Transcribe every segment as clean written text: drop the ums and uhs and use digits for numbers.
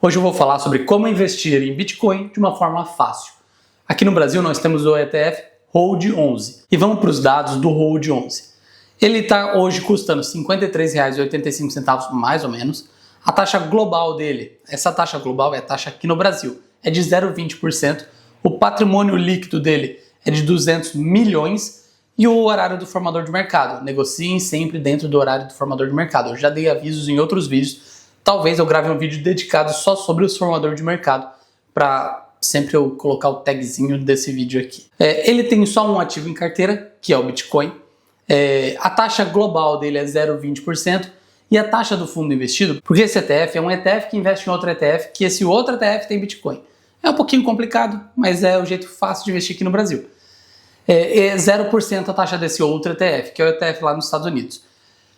Hoje eu vou falar sobre como investir em Bitcoin de uma forma fácil. Aqui no Brasil nós temos o ETF Hold11 e vamos para os dados do Hold11. Ele está hoje custando R$ 53,85 mais ou menos. A taxa global dele, essa taxa global é a taxa aqui no Brasil, é de 0,20%. O patrimônio líquido dele é de 200 milhões e o horário do formador de mercado. Negociem sempre dentro do horário do formador de mercado. Eu já dei avisos em outros vídeos. Talvez eu grave um vídeo dedicado só sobre o formador de mercado para sempre eu colocar o tagzinho desse vídeo aqui. Ele tem só um ativo em carteira, que é o Bitcoin. A taxa global dele é 0,20% e a taxa do fundo investido, porque esse ETF é um ETF que investe em outro ETF, que esse outro ETF tem Bitcoin. É um pouquinho complicado, mas é o jeito fácil de investir aqui no Brasil. É 0% a taxa desse outro ETF, que é o ETF lá nos Estados Unidos.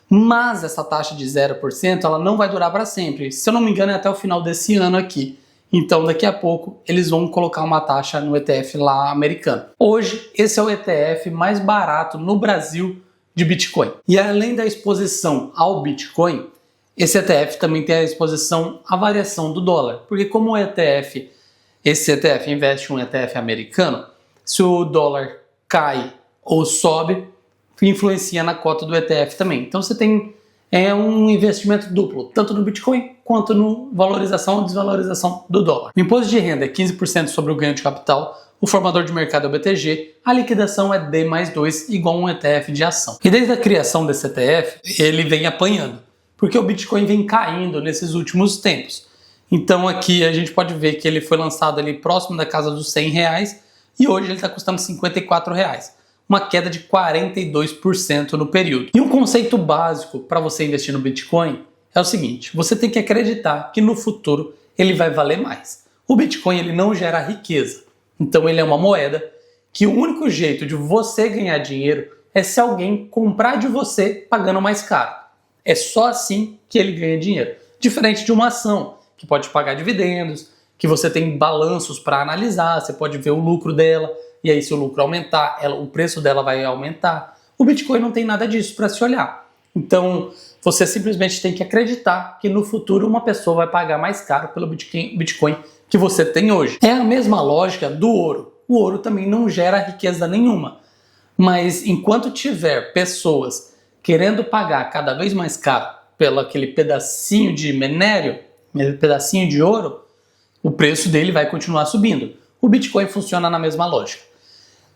Mas essa taxa de 0% ela não vai durar para sempre. Se eu não me engano, é até o final desse ano aqui. Então, daqui a pouco, eles vão colocar uma taxa no ETF lá americano. Hoje, esse é o ETF mais barato no Brasil de Bitcoin. E além da exposição ao Bitcoin, esse ETF também tem a exposição à variação do dólar. Porque como esse ETF investe em um ETF americano, se o dólar cai ou sobe, influencia na cota do ETF também. Então você tem um investimento duplo, tanto no Bitcoin quanto no valorização ou desvalorização do dólar. O imposto de renda é 15% sobre o ganho de capital, o formador de mercado é o BTG, a liquidação é D+2 igual um ETF de ação. E desde a criação desse ETF, ele vem apanhando, porque o Bitcoin vem caindo nesses últimos tempos. Então aqui a gente pode ver que ele foi lançado ali próximo da casa dos R$100 e hoje ele está custando R$54. Uma queda de 42% no período. E um conceito básico para você investir no Bitcoin é o seguinte: você tem que acreditar que no futuro ele vai valer mais. O Bitcoin ele não gera riqueza, então ele é uma moeda que o único jeito de você ganhar dinheiro é se alguém comprar de você pagando mais caro. É só assim que ele ganha dinheiro. Diferente de uma ação, que pode pagar dividendos, que você tem balanços para analisar, você pode ver o lucro dela, e aí se o lucro aumentar, o preço dela vai aumentar. O Bitcoin não tem nada disso para se olhar. Então, você simplesmente tem que acreditar que no futuro uma pessoa vai pagar mais caro pelo Bitcoin que você tem hoje. É a mesma lógica do ouro. O ouro também não gera riqueza nenhuma. Mas enquanto tiver pessoas querendo pagar cada vez mais caro pelo aquele pedacinho de minério, pedacinho de ouro, o preço dele vai continuar subindo. O Bitcoin funciona na mesma lógica.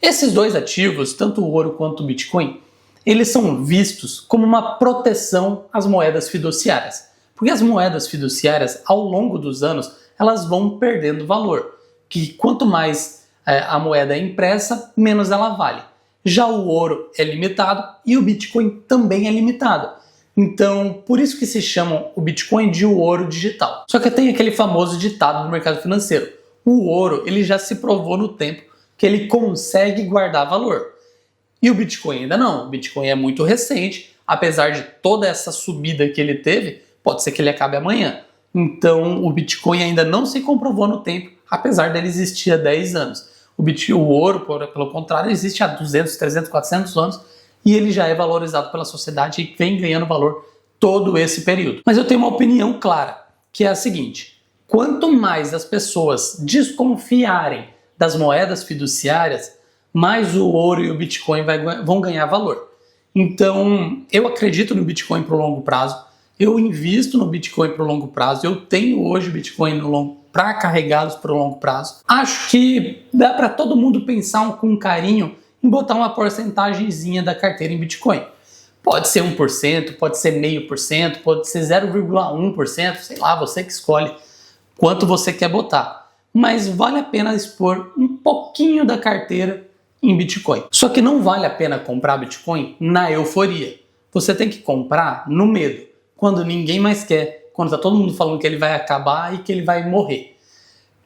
Esses dois ativos, tanto o ouro quanto o Bitcoin, eles são vistos como uma proteção às moedas fiduciárias. Porque as moedas fiduciárias, ao longo dos anos, elas vão perdendo valor. Que quanto mais a moeda é impressa, menos ela vale. Já o ouro é limitado e o Bitcoin também é limitado. Então, por isso que se chama o Bitcoin de ouro digital. Só que tem aquele famoso ditado do mercado financeiro: o ouro ele já se provou no tempo que ele consegue guardar valor. E o Bitcoin ainda não. O Bitcoin é muito recente, apesar de toda essa subida que ele teve, pode ser que ele acabe amanhã. Então o Bitcoin ainda não se comprovou no tempo, apesar dele existir há 10 anos. O ouro, pelo contrário, existe há 200, 300, 400 anos e ele já é valorizado pela sociedade e vem ganhando valor todo esse período. Mas eu tenho uma opinião clara, que é a seguinte: quanto mais as pessoas desconfiarem das moedas fiduciárias, mais o ouro e o Bitcoin vão ganhar valor. Então, eu acredito no Bitcoin para o longo prazo, eu invisto no Bitcoin para o longo prazo, eu tenho hoje Bitcoin para carregá-los para o longo prazo. Acho que dá para todo mundo pensar com carinho em botar uma porcentagemzinha da carteira em Bitcoin. Pode ser 1%, pode ser 0,5%, pode ser 0,1%, sei lá, você que escolhe quanto você quer botar. Mas vale a pena expor um pouquinho da carteira em Bitcoin. Só que não vale a pena comprar Bitcoin na euforia. Você tem que comprar no medo, quando ninguém mais quer, quando está todo mundo falando que ele vai acabar e que ele vai morrer.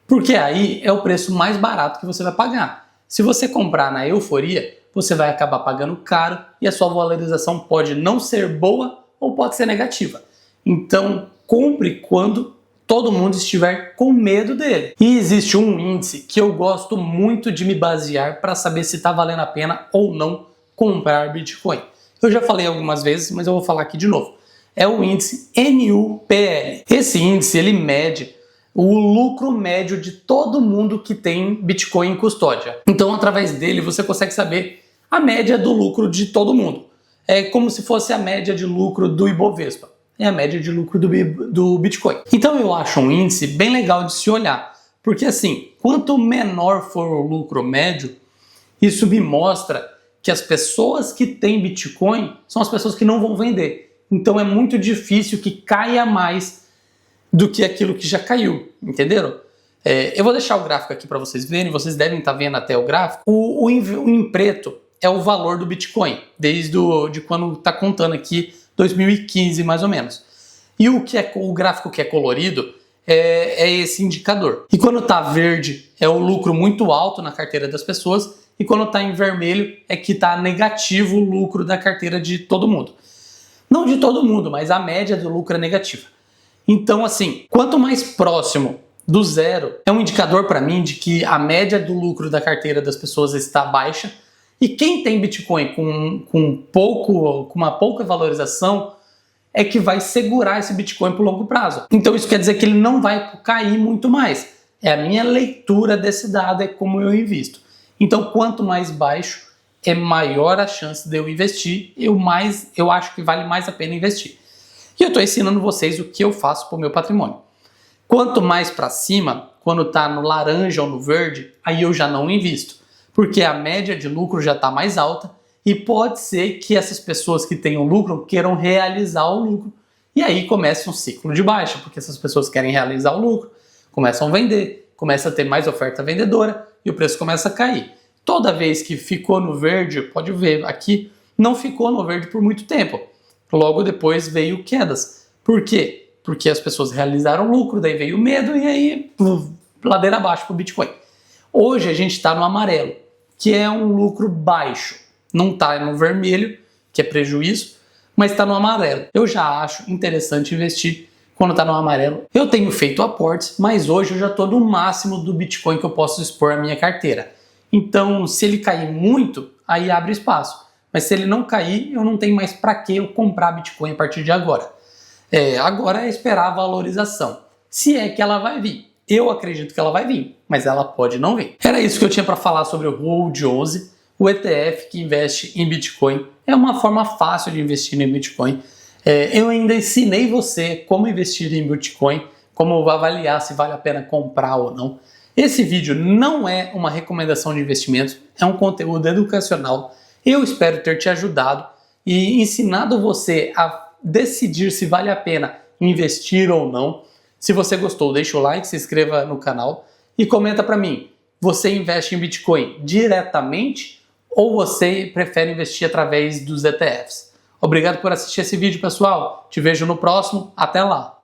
Porque aí é o preço mais barato que você vai pagar. Se você comprar na euforia, você vai acabar pagando caro e a sua valorização pode não ser boa ou pode ser negativa. Então, compre quando todo mundo estiver com medo dele. E existe um índice que eu gosto muito de me basear para saber se está valendo a pena ou não comprar Bitcoin. Eu já falei algumas vezes, mas eu vou falar aqui de novo. É o índice NUPL. Esse índice ele mede o lucro médio de todo mundo que tem Bitcoin em custódia. Então, através dele, você consegue saber a média do lucro de todo mundo. É como se fosse a média de lucro do Ibovespa. É a média de lucro do Bitcoin. Então, eu acho um índice bem legal de se olhar. Porque, assim, quanto menor for o lucro médio, isso me mostra que as pessoas que têm Bitcoin são as pessoas que não vão vender. Então, é muito difícil que caia mais do que aquilo que já caiu, entenderam? Eu vou deixar o gráfico aqui para vocês verem, vocês devem estar vendo até o gráfico. O em preto é o valor do Bitcoin, desde de quando está contando aqui, 2015 mais ou menos. E o gráfico que é colorido é esse indicador. E quando está verde é o lucro muito alto na carteira das pessoas, e quando está em vermelho é que está negativo o lucro da carteira de todo mundo. Não de todo mundo, mas a média do lucro é negativa. Então, assim, quanto mais próximo do zero, é um indicador para mim de que a média do lucro da carteira das pessoas está baixa, e quem tem Bitcoin com uma pouca valorização é que vai segurar esse Bitcoin por longo prazo. Então isso quer dizer que ele não vai cair muito mais. É a minha leitura desse dado, é como eu invisto. Então quanto mais baixo, é maior a chance de eu investir, eu acho que vale mais a pena investir. E eu estou ensinando vocês o que eu faço para o meu patrimônio. Quanto mais para cima, quando está no laranja ou no verde, aí eu já não invisto, porque a média de lucro já está mais alta e pode ser que essas pessoas que tenham lucro queiram realizar o lucro. E aí começa um ciclo de baixa, porque essas pessoas querem realizar o lucro, começam a vender, começa a ter mais oferta vendedora e o preço começa a cair. Toda vez que ficou no verde, pode ver aqui, não ficou no verde por muito tempo. Logo depois veio quedas. Por quê? Porque as pessoas realizaram lucro, daí veio o medo e aí ladeira abaixo para o Bitcoin. Hoje a gente está no amarelo, que é um lucro baixo. Não está no vermelho, que é prejuízo, mas está no amarelo. Eu já acho interessante investir quando está no amarelo. Eu tenho feito aportes, mas hoje eu já estou no máximo do Bitcoin que eu posso expor à minha carteira. Então, se ele cair muito, aí abre espaço. Mas se ele não cair, eu não tenho mais para que eu comprar Bitcoin a partir de agora. Agora é esperar a valorização. Se é que ela vai vir. Eu acredito que ela vai vir, mas ela pode não vir. Era isso que eu tinha para falar sobre o Hold11, o ETF que investe em Bitcoin. É uma forma fácil de investir em Bitcoin. Eu ainda ensinei você como investir em Bitcoin, como avaliar se vale a pena comprar ou não. Esse vídeo não é uma recomendação de investimento, é um conteúdo educacional. Eu espero ter te ajudado e ensinado você a decidir se vale a pena investir ou não. Se você gostou, deixa o like, se inscreva no canal e comenta para mim. Você investe em Bitcoin diretamente ou você prefere investir através dos ETFs? Obrigado por assistir esse vídeo, pessoal. Te vejo no próximo. Até lá!